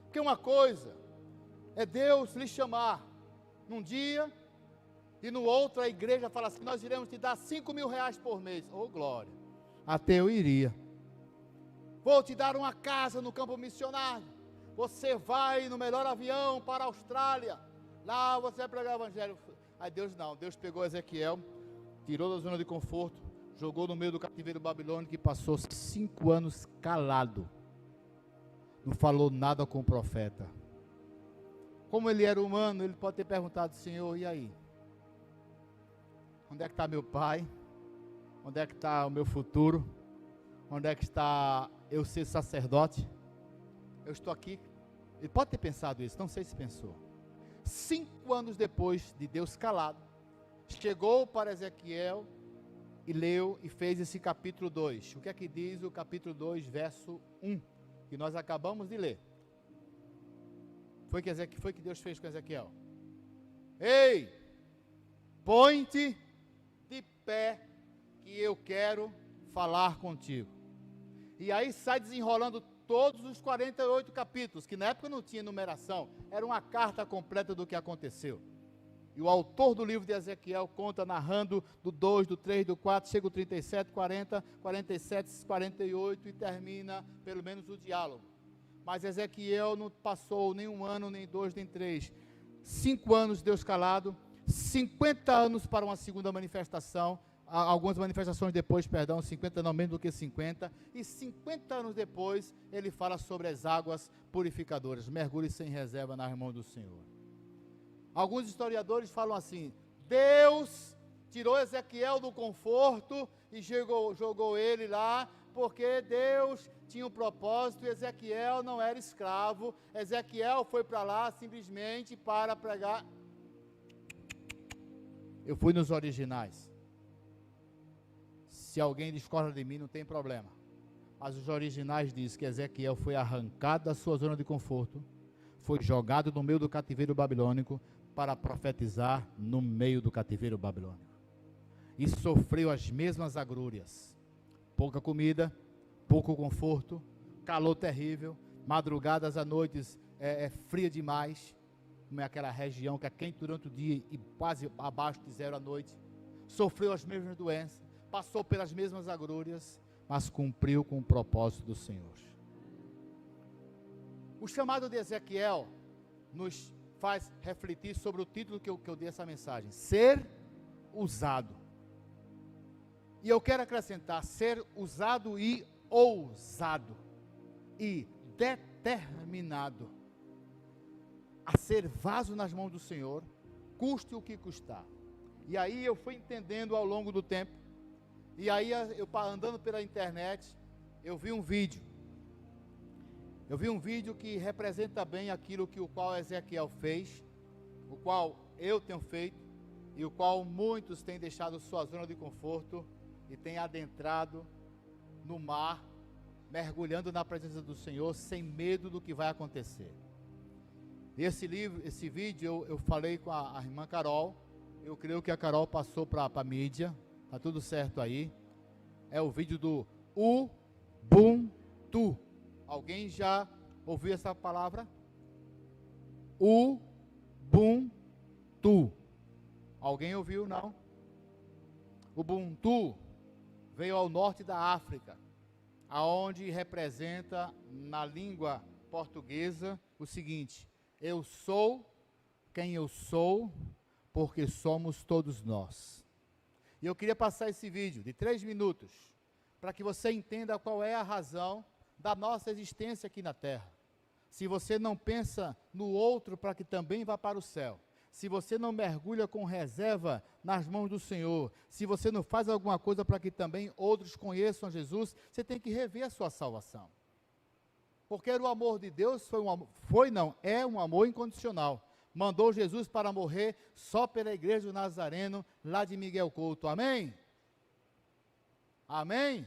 Porque uma coisa é Deus lhe chamar num dia, e no outro a igreja fala assim: nós iremos te dar 5.000 reais por mês. Oh, glória! Até eu iria. Vou te dar uma casa no campo missionário. Você vai no melhor avião para a Austrália. Lá você vai pregar o evangelho. Aí Deus pegou Ezequiel, tirou da zona de conforto, jogou no meio do cativeiro babilônico e passou 5 anos calado. Não falou nada com o profeta. Como ele era humano, ele pode ter perguntado: Senhor, e aí? Onde é que está meu pai? Onde é que está o meu futuro? Onde é que está eu ser sacerdote? Eu estou aqui. Ele pode ter pensado isso, não sei se pensou. 5 anos depois de Deus calado, chegou para Ezequiel e leu e fez esse capítulo 2. O que é que diz o capítulo 2, verso 1, que nós acabamos de ler? Foi que Deus fez com Ezequiel. Ei, põe-te de pé, que eu quero falar contigo. E aí sai desenrolando todos os 48 capítulos, que na época não tinha numeração, era uma carta completa do que aconteceu. E o autor do livro de Ezequiel conta, narrando do 2, do 3, do 4, chega o 37, 40, 47, 48 e termina pelo menos o diálogo. Mas Ezequiel não passou nem 1 ano, nem 2, nem 3. 5 anos Deus calado, 50 anos para uma segunda manifestação, algumas manifestações depois, 50 não, menos do que 50, e 50 anos depois, ele fala sobre as águas purificadoras, mergulhe sem reserva nas mãos do Senhor. Alguns historiadores falam assim: Deus tirou Ezequiel do conforto e jogou ele lá, porque Deus tinha um propósito, e Ezequiel não era escravo. Ezequiel foi para lá simplesmente para pregar. Eu fui nos originais. Se alguém discorda de mim, não tem problema. Mas os originais dizem que Ezequiel foi arrancado da sua zona de conforto, foi jogado no meio do cativeiro babilônico para profetizar no meio do cativeiro babilônico. E sofreu as mesmas agrúrias. Pouca comida, pouco conforto, calor terrível, madrugadas à noites fria demais, como é aquela região que é quente durante o dia e quase abaixo de 0 à noite. Sofreu as mesmas doenças, passou pelas mesmas agrúrias, mas cumpriu com o propósito do Senhor. O chamado de Ezequiel nos faz refletir sobre o título que eu dei essa mensagem: ser usado. E eu quero acrescentar: ser usado e ousado, e determinado a ser vaso nas mãos do Senhor, custe o que custar. E aí eu fui entendendo ao longo do tempo, e aí eu andando pela internet, eu vi um vídeo que representa bem aquilo que o qual Ezequiel fez, o qual eu tenho feito, e o qual muitos têm deixado sua zona de conforto, e têm adentrado no mar, mergulhando na presença do Senhor, sem medo do que vai acontecer. Esse vídeo eu falei com a irmã Carol, Eu creio que a Carol passou para a mídia. Tá tudo certo aí. É o vídeo do Ubuntu. Alguém já ouviu essa palavra? Ubuntu. Alguém ouviu, não? Ubuntu veio ao norte da África, aonde representa na língua portuguesa o seguinte: eu sou quem eu sou, porque somos todos nós. E eu queria passar esse vídeo de 3 minutos, para que você entenda qual é a razão da nossa existência aqui na Terra. Se você não pensa no outro para que também vá para o céu, se você não mergulha com reserva nas mãos do Senhor, se você não faz alguma coisa para que também outros conheçam Jesus, você tem que rever a sua salvação. Porque o amor de Deus é um amor incondicional. Mandou Jesus para morrer só pela igreja do Nazareno, lá de Miguel Couto. Amém? Amém?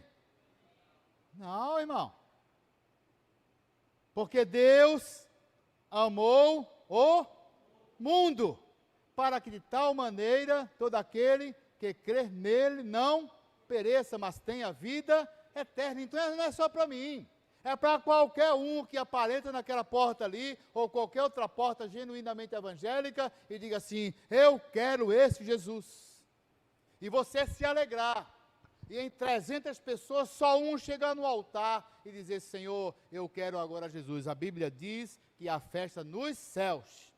Não, irmão. Porque Deus amou o mundo, para que de tal maneira todo aquele que crer nele não pereça, mas tenha vida eterna. Então não é só para mim. É para qualquer um que aparenta naquela porta ali, ou qualquer outra porta genuinamente evangélica, e diga assim: eu quero esse Jesus. E você se alegrar, e em 300 pessoas, só um chegar no altar e dizer: Senhor, eu quero agora Jesus. A Bíblia diz que há festa nos céus.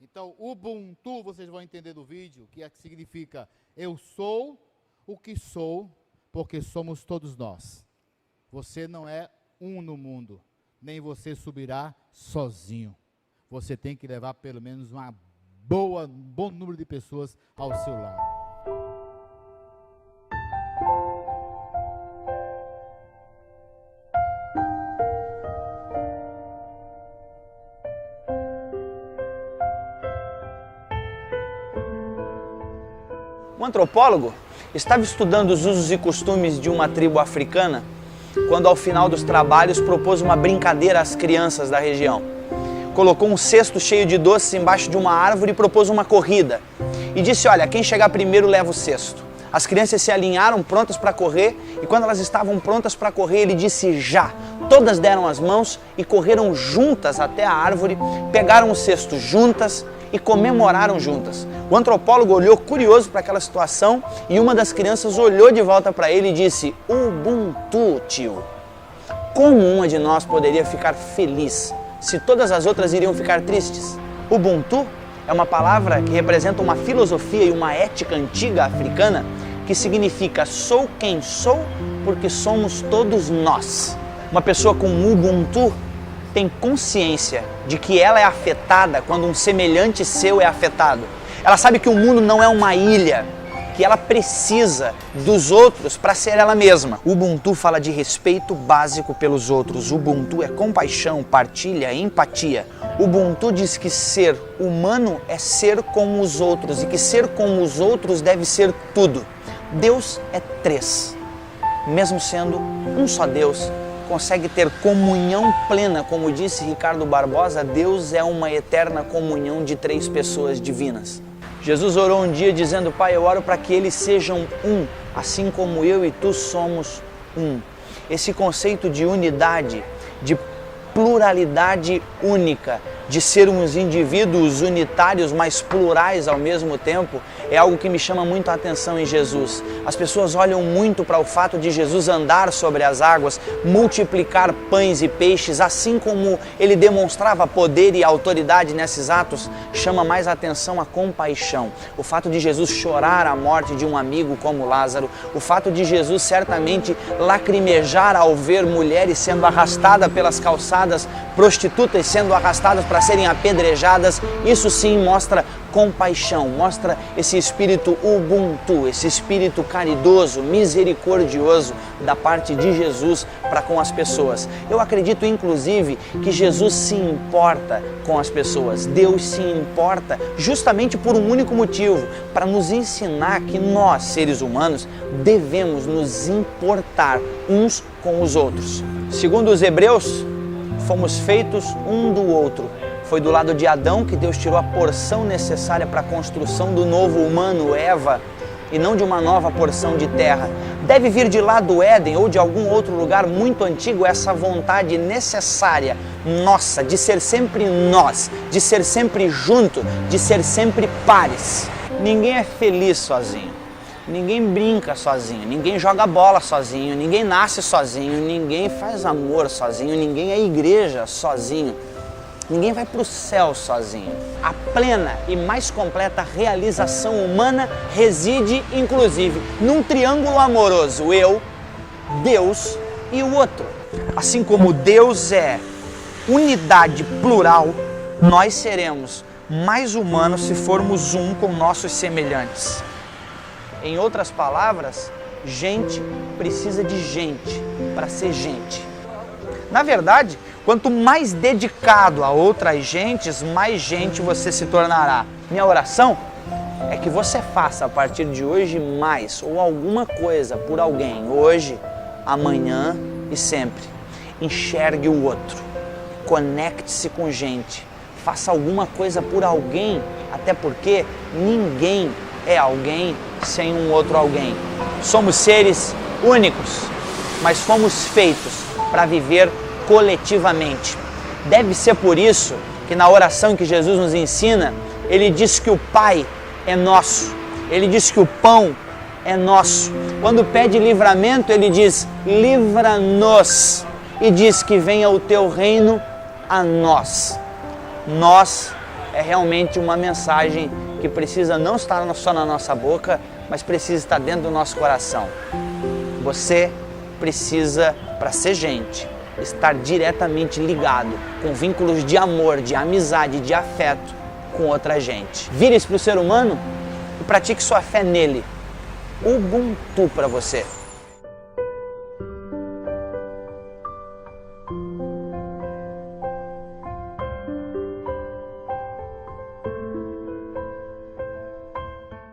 Então, Ubuntu, vocês vão entender do vídeo, que significa: eu sou o que sou, porque somos todos nós. Você não é um no mundo, nem você subirá sozinho. Você tem que levar pelo menos um bom número de pessoas ao seu lado. Um antropólogo estava estudando os usos e costumes de uma tribo africana quando, ao final dos trabalhos, propôs uma brincadeira às crianças da região. Colocou um cesto cheio de doces embaixo de uma árvore e propôs uma corrida. E disse: olha, quem chegar primeiro leva o cesto. As crianças se alinharam prontas para correr, e quando elas estavam prontas para correr, ele disse: já! Todas deram as mãos e correram juntas até a árvore, pegaram o cesto juntas e comemoraram juntas. O antropólogo olhou curioso para aquela situação e uma das crianças olhou de volta para ele e disse: Ubuntu, tio. Como uma de nós poderia ficar feliz se todas as outras iriam ficar tristes? Ubuntu é uma palavra que representa uma filosofia e uma ética antiga africana que significa: sou quem sou porque somos todos nós. Uma pessoa com Ubuntu tem consciência de que ela é afetada quando um semelhante seu é afetado. Ela sabe que o mundo não é uma ilha, que ela precisa dos outros para ser ela mesma. O Ubuntu fala de respeito básico pelos outros. O Ubuntu é compaixão, partilha, empatia. O Ubuntu diz que ser humano é ser como os outros e que ser como os outros deve ser tudo. Deus é 3. Mesmo sendo um só Deus, consegue ter comunhão plena, como disse Ricardo Barbosa. Deus é uma eterna comunhão de 3 pessoas divinas. Jesus orou um dia dizendo: Pai, eu oro para que eles sejam um, assim como eu e tu somos um. Esse conceito de unidade, de pluralidade única, de sermos indivíduos unitários, mas plurais ao mesmo tempo, é algo que me chama muito a atenção em Jesus. As pessoas olham muito para o fato de Jesus andar sobre as águas, multiplicar pães e peixes, assim como ele demonstrava poder e autoridade nesses atos. Chama mais a atenção a compaixão. O fato de Jesus chorar a morte de um amigo como Lázaro, o fato de Jesus certamente lacrimejar ao ver mulheres sendo arrastadas pelas calçadas, prostitutas sendo arrastadas para serem apedrejadas. Isso sim mostra compaixão, mostra esse espírito Ubuntu, esse espírito caridoso, misericordioso da parte de Jesus para com as pessoas. Eu acredito inclusive que Jesus se importa com as pessoas. Deus se importa justamente por um único motivo: para nos ensinar que nós, seres humanos, devemos nos importar uns com os outros. Segundo os Hebreus, fomos feitos um do outro, Foi do lado de Adão que Deus tirou a porção necessária para a construção do novo humano, Eva, e não de uma nova porção de terra. Deve vir de lá do Éden ou de algum outro lugar muito antigo essa vontade necessária, nossa, de ser sempre nós, de ser sempre junto, de ser sempre pares. Ninguém é feliz sozinho, ninguém brinca sozinho, ninguém joga bola sozinho, ninguém nasce sozinho, ninguém faz amor sozinho, ninguém é igreja sozinho. Ninguém vai para o céu sozinho. A plena e mais completa realização humana reside, inclusive, num triângulo amoroso: eu, Deus e o outro. Assim como Deus é unidade plural, nós seremos mais humanos se formos um com nossos semelhantes. Em outras palavras, gente precisa de gente para ser gente. Na verdade, quanto mais dedicado a outras gentes, mais gente você se tornará. Minha oração é que você faça a partir de hoje mais ou alguma coisa por alguém, hoje, amanhã e sempre. Enxergue o outro, conecte-se com gente, faça alguma coisa por alguém, até porque ninguém é alguém sem um outro alguém. Somos seres únicos, mas fomos feitos para viver coletivamente. Deve ser por isso que na oração que Jesus nos ensina, ele diz que o Pai é nosso, ele diz que o pão é nosso. Quando pede livramento, ele diz: livra-nos, e diz que venha o teu reino a nós. Nós é realmente uma mensagem que precisa não estar só na nossa boca, mas precisa estar dentro do nosso coração. Você precisa, para ser gente, estar diretamente ligado com vínculos de amor, de amizade, de afeto com outra gente. Vire-se para o ser humano e pratique sua fé nele. Ubuntu para você.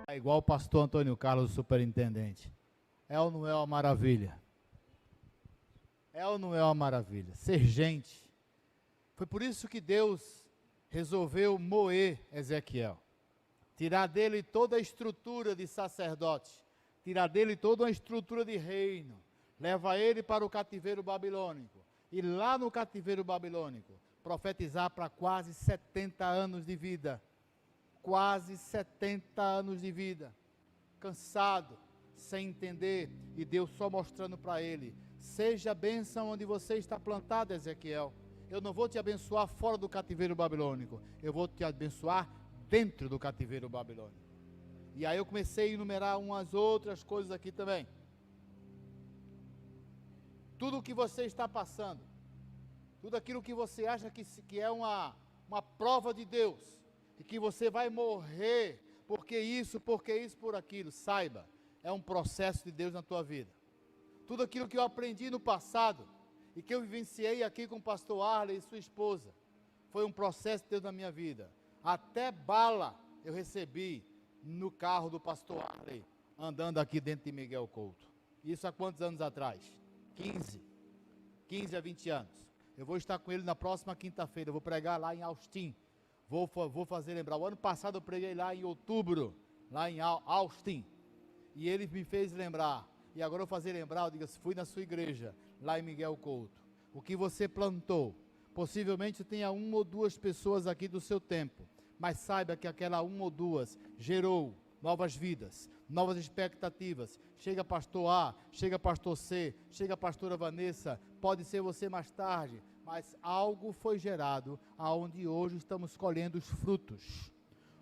É igual o pastor Antônio Carlos, o superintendente. É ou não é uma maravilha? É ou não é uma maravilha? Ser gente. Foi por isso que Deus resolveu moer Ezequiel. Tirar dele toda a estrutura de sacerdote. Tirar dele toda a estrutura de reino. Leva ele para o cativeiro babilônico. E lá no cativeiro babilônico, profetizar para quase 70 anos de vida. Quase 70 anos de vida. Cansado, sem entender, e Deus só mostrando para ele: seja bênção onde você está plantado, Ezequiel. Eu não vou te abençoar fora do cativeiro babilônico, eu vou te abençoar dentro do cativeiro babilônico. E aí eu comecei a enumerar umas outras coisas aqui também. Tudo o que você está passando, tudo aquilo que você acha que é uma prova de Deus, e que você vai morrer, porque isso, por aquilo, saiba, é um processo de Deus na tua vida. Tudo aquilo que eu aprendi no passado, e que eu vivenciei aqui com o pastor Arley e sua esposa, foi um processo de Deus na minha vida. Até bala eu recebi no carro do pastor Arley, andando aqui dentro de Miguel Couto. Isso há quantos anos atrás? 15 a 20 anos. Eu vou estar com ele na próxima quinta-feira, eu vou pregar lá em Austin. Vou fazer lembrar, o ano passado eu preguei lá em outubro, lá em Austin. E ele me fez lembrar, e agora eu vou fazer lembrar, eu digo, fui na sua igreja, lá em Miguel Couto. O que você plantou, possivelmente tenha uma ou duas pessoas aqui do seu tempo, mas saiba que aquela uma ou duas gerou novas vidas, novas expectativas. Chega pastor A, chega pastor C, chega a pastora Vanessa, pode ser você mais tarde, mas algo foi gerado, aonde hoje estamos colhendo os frutos.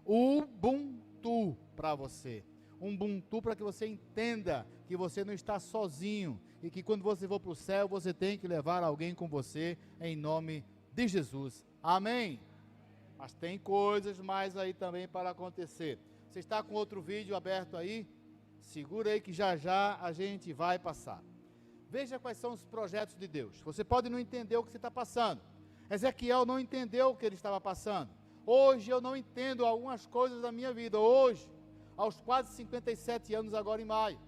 Ubuntu para você. Ubuntu para que você entenda que você não está sozinho e que quando você for para o céu, você tem que levar alguém com você em nome de Jesus. Amém? Mas tem coisas mais aí também para acontecer. Você está com outro vídeo aberto aí? Segura aí que já já a gente vai passar. Veja quais são os projetos de Deus. Você pode não entender o que você está passando. Ezequiel não entendeu o que ele estava passando. Hoje eu não entendo algumas coisas da minha vida. Hoje, aos quase 57 anos agora em maio.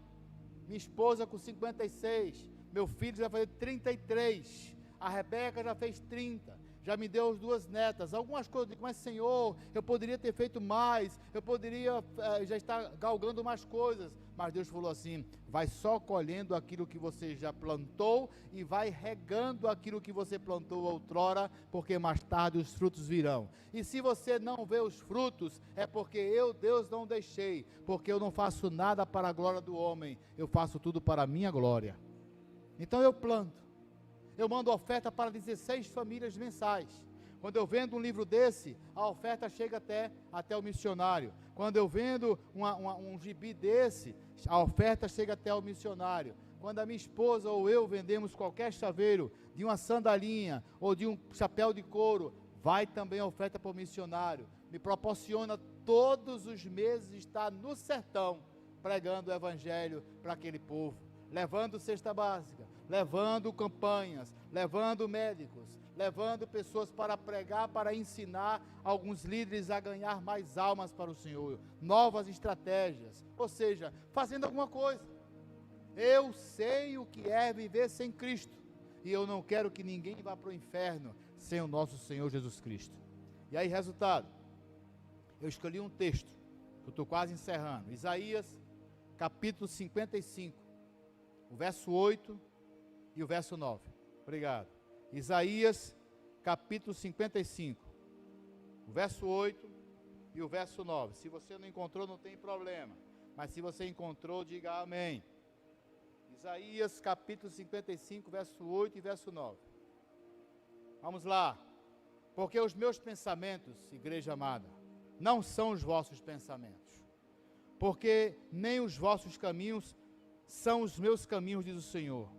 Minha esposa com 56. Meu filho já fez 33. A Rebeca já fez 30. já me deu as 2 netas, algumas coisas, eu digo, mas Senhor, eu poderia ter feito mais, eu poderia já estar galgando mais coisas, mas Deus falou assim, vai só colhendo aquilo que você já plantou, e vai regando aquilo que você plantou outrora, porque mais tarde os frutos virão, e se você não vê os frutos, é porque eu, Deus, não deixei, porque eu não faço nada para a glória do homem, eu faço tudo para a minha glória. Então eu planto, eu mando oferta para 16 famílias mensais. Quando eu vendo um livro desse, a oferta chega até o missionário. Quando eu vendo um gibi desse, a oferta chega até o missionário. Quando a minha esposa ou eu vendemos qualquer chaveiro, de uma sandalinha ou de um chapéu de couro, vai também a oferta para o missionário. Me proporciona todos os meses estar no sertão, pregando o evangelho para aquele povo, levando cesta básica, levando campanhas, levando médicos, levando pessoas para pregar, para ensinar alguns líderes a ganhar mais almas para o Senhor, novas estratégias, ou seja, fazendo alguma coisa. Eu sei o que é viver sem Cristo, e eu não quero que ninguém vá para o inferno sem o nosso Senhor Jesus Cristo. E aí, resultado, eu escolhi um texto, que eu estou quase encerrando, Isaías, capítulo 55, o verso 8 e o verso 9. Obrigado. Isaías, capítulo 55, o verso 8 e o verso 9. Se você não encontrou, não tem problema. Mas se você encontrou, diga amém. Isaías, capítulo 55, verso 8 e verso 9. Vamos lá. Porque os meus pensamentos, igreja amada, não são os vossos pensamentos. Porque nem os vossos caminhos são os meus caminhos, diz o Senhor.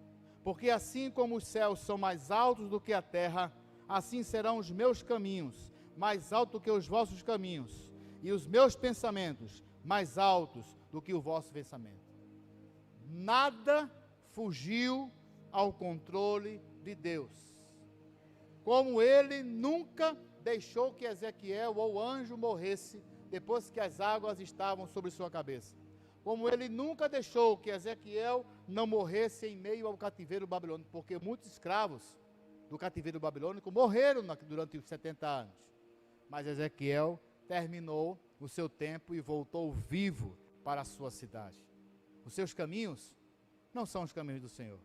Porque assim como os céus são mais altos do que a terra, assim serão os meus caminhos, mais altos do que os vossos caminhos, e os meus pensamentos, mais altos do que o vosso pensamento. Nada fugiu ao controle de Deus. Como ele nunca deixou que Ezequiel ou o anjo morresse, depois que as águas estavam sobre sua cabeça. Como ele nunca deixou que Ezequiel não morresse em meio ao cativeiro babilônico, porque muitos escravos do cativeiro babilônico morreram durante os 70 anos. Mas Ezequiel terminou o seu tempo e voltou vivo para a sua cidade. Os seus caminhos não são os caminhos do Senhor.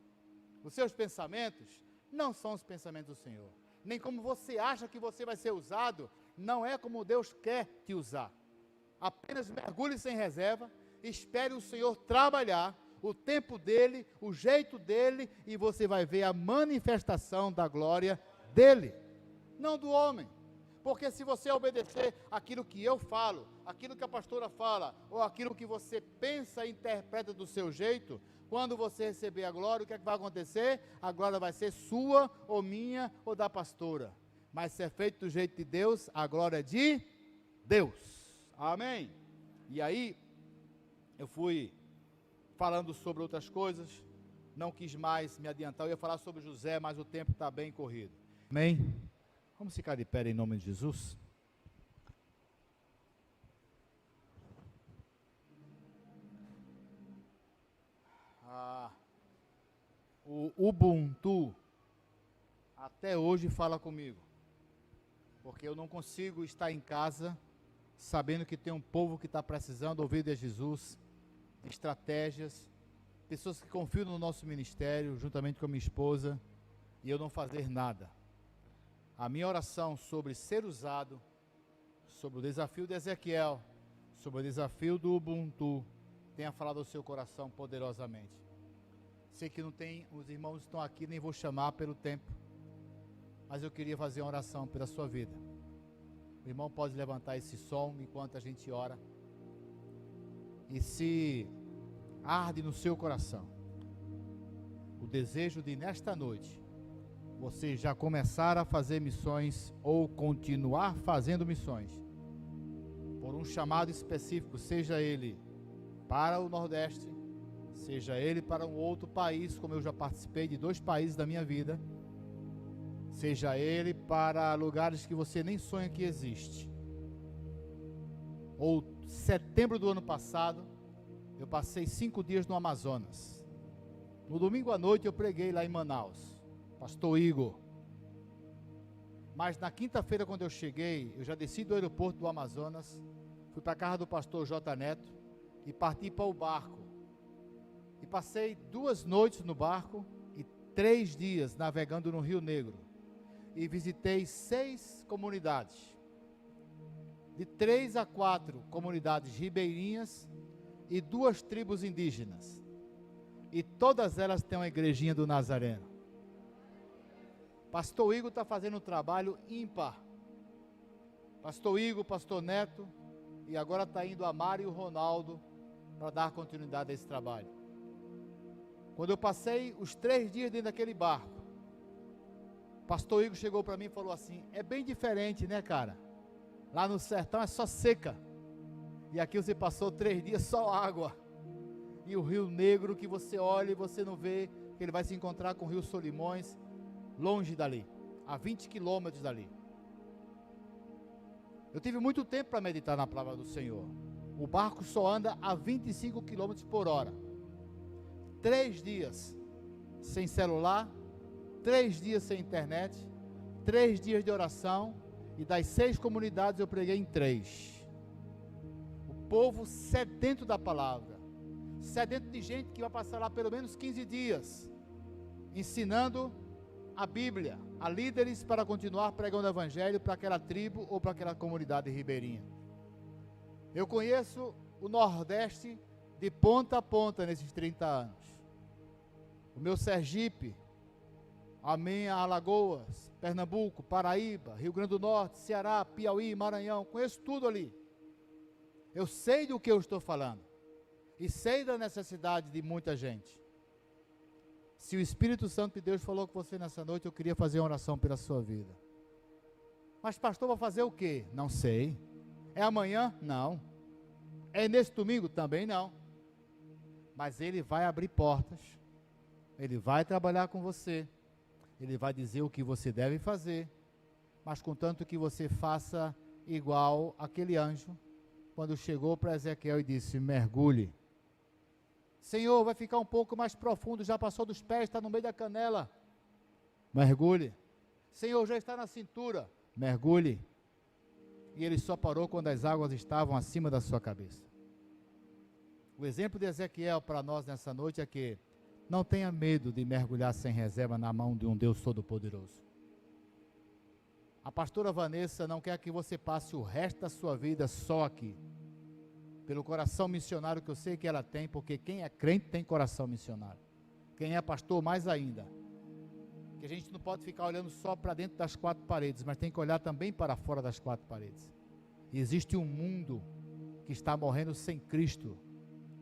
Os seus pensamentos não são os pensamentos do Senhor. Nem como você acha que você vai ser usado, não é como Deus quer te usar. Apenas mergulhe sem reserva, espere o Senhor trabalhar, o tempo dele, o jeito dele, e você vai ver a manifestação da glória dele, não do homem. Porque se você obedecer aquilo que eu falo, aquilo que a pastora fala, ou aquilo que você pensa e interpreta do seu jeito, quando você receber a glória, o que é que vai acontecer? A glória vai ser sua, ou minha, ou da pastora. Mas se é feito do jeito de Deus, a glória é de Deus. Amém? E aí, eu fui falando sobre outras coisas, não quis mais me adiantar, eu ia falar sobre José, mas o tempo está bem corrido. Amém? Vamos ficar de pé em nome de Jesus? O Ubuntu até hoje fala comigo, porque eu não consigo estar em casa sabendo que tem um povo que está precisando ouvir de Jesus, estratégias, pessoas que confiam no nosso ministério, juntamente com a minha esposa, e eu não fazer nada. A minha oração sobre ser usado, sobre o desafio de Ezequiel, sobre o desafio do Ubuntu, tenha falado ao seu coração poderosamente. Sei que não tem, os irmãos estão aqui, nem vou chamar pelo tempo, mas eu queria fazer uma oração pela sua vida. O irmão pode levantar esse som enquanto a gente ora. E se arde no seu coração o desejo de, nesta noite, você já começar a fazer missões ou continuar fazendo missões, por um chamado específico, seja ele para o Nordeste, seja ele para um outro país, como eu já participei de 2 países da minha vida, seja ele para lugares que você nem sonha que existe. Ou setembro do ano passado, eu passei 5 dias no Amazonas. No domingo à noite eu preguei lá em Manaus, pastor Igor. Mas na quinta-feira, quando eu cheguei, eu já desci do aeroporto do Amazonas, fui para a casa do pastor J. Neto e parti para o barco. E passei 2 noites no barco e 3 dias navegando no Rio Negro. E visitei 6 comunidades. De 3 a 4 comunidades ribeirinhas e 2 tribos indígenas. E todas elas têm uma igrejinha do Nazareno. Pastor Igor está fazendo um trabalho ímpar. Pastor Igor, pastor Neto, e agora está indo a Mari e o Ronaldo para dar continuidade a esse trabalho. Quando eu passei os 3 dias dentro daquele barco, pastor Igor chegou para mim e falou assim: é bem diferente, né, cara? Lá no sertão é só seca. E aqui você passou 3 dias só água. E o Rio Negro que você olha e você não vê, que ele vai se encontrar com o Rio Solimões, longe dali, a 20 quilômetros dali. Eu tive muito tempo para meditar na palavra do Senhor. O barco só anda a 25 quilômetros por hora. 3 dias sem celular, 3 dias sem internet, 3 dias de oração, e das 6 comunidades eu preguei em 3. O povo sedento da palavra, sedento de gente que vai passar lá pelo menos 15 dias, ensinando a Bíblia, a líderes para continuar pregando o Evangelho para aquela tribo ou para aquela comunidade ribeirinha. Eu conheço o Nordeste de ponta a ponta nesses 30 anos. O meu Sergipe, a minha Alagoas, Pernambuco, Paraíba, Rio Grande do Norte, Ceará, Piauí, Maranhão, conheço tudo ali. Eu sei do que eu estou falando e sei da necessidade de muita gente. Se o Espírito Santo de Deus falou com você nessa noite, eu queria fazer uma oração pela sua vida. Mas pastor, vai fazer o quê? Não sei. É amanhã? Não. É nesse domingo? Também não. Mas ele vai abrir portas. Ele vai trabalhar com você. Ele vai dizer o que você deve fazer. Mas contanto que você faça igual aquele anjo, quando chegou para Ezequiel e disse: mergulhe. Senhor, vai ficar um pouco mais profundo, já passou dos pés, está no meio da canela. Mergulhe. Senhor, já está na cintura. Mergulhe. E ele só parou quando as águas estavam acima da sua cabeça. O exemplo de Ezequiel para nós nessa noite é que não tenha medo de mergulhar sem reserva na mão de um Deus Todo-Poderoso. A pastora Vanessa não quer que você passe o resto da sua vida só aqui. Pelo coração missionário que eu sei que ela tem, porque quem é crente tem coração missionário. Quem é pastor, mais ainda. Que a gente não pode ficar olhando só para dentro das 4 paredes, mas tem que olhar também para fora das 4 paredes. E existe um mundo que está morrendo sem Cristo,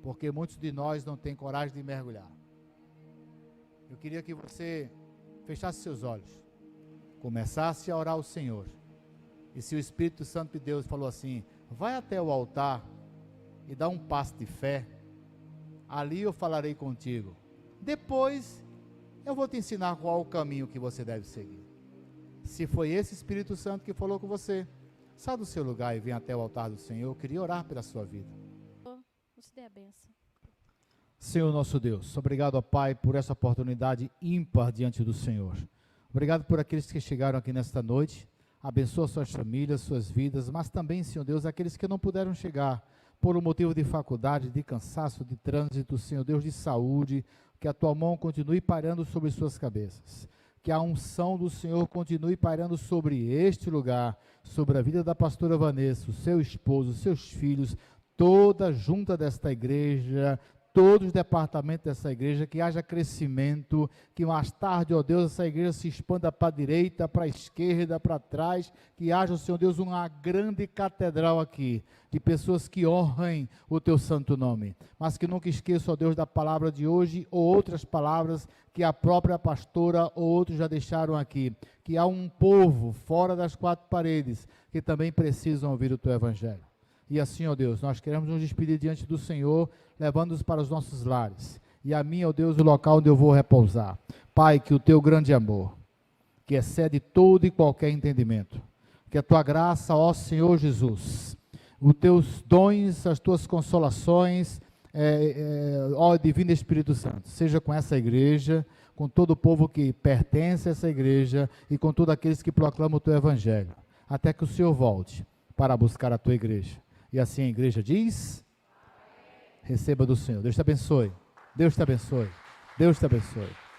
porque muitos de nós não têm coragem de mergulhar. Eu queria que você fechasse seus olhos, começasse a orar ao Senhor. E se o Espírito Santo de Deus falou assim: vai até o altar e dá um passo de fé, ali eu falarei contigo. Depois eu vou te ensinar qual o caminho que você deve seguir. Se foi esse Espírito Santo que falou com você, sai do seu lugar e vem até o altar do Senhor. Eu queria orar pela sua vida. Nos dê a benção. Senhor nosso Deus, obrigado, ó Pai, por essa oportunidade ímpar diante do Senhor. Obrigado por aqueles que chegaram aqui nesta noite. Abençoa suas famílias, suas vidas, mas também, Senhor Deus, aqueles que não puderam chegar por um motivo de faculdade, de cansaço, de trânsito, Senhor Deus, de saúde, que a tua mão continue pairando sobre suas cabeças, que a unção do Senhor continue pairando sobre este lugar, sobre a vida da pastora Vanessa, o seu esposo, seus filhos, toda a junta desta igreja, todos os departamentos dessa igreja, que haja crescimento, que mais tarde, ó Deus, essa igreja se expanda para a direita, para a esquerda, para trás, que haja, Senhor Deus, uma grande catedral aqui, de pessoas que honrem o teu santo nome, mas que nunca esqueçam, ó Deus, da palavra de hoje, ou outras palavras que a própria pastora ou outros já deixaram aqui, que há um povo fora das 4 paredes, que também precisam ouvir o teu evangelho. E assim, ó Deus, nós queremos nos despedir diante do Senhor, levando-os para os nossos lares. E a mim, ó Deus, o local onde eu vou repousar. Pai, que o teu grande amor, que excede todo e qualquer entendimento, que a tua graça, ó Senhor Jesus, os teus dons, as tuas consolações, ó Divino Espírito Santo, seja com essa igreja, com todo o povo que pertence a essa igreja e com todos aqueles que proclamam o teu evangelho, até que o Senhor volte para buscar a tua igreja. E assim a igreja diz: receba do Senhor. Deus te abençoe. Deus te abençoe. Deus te abençoe.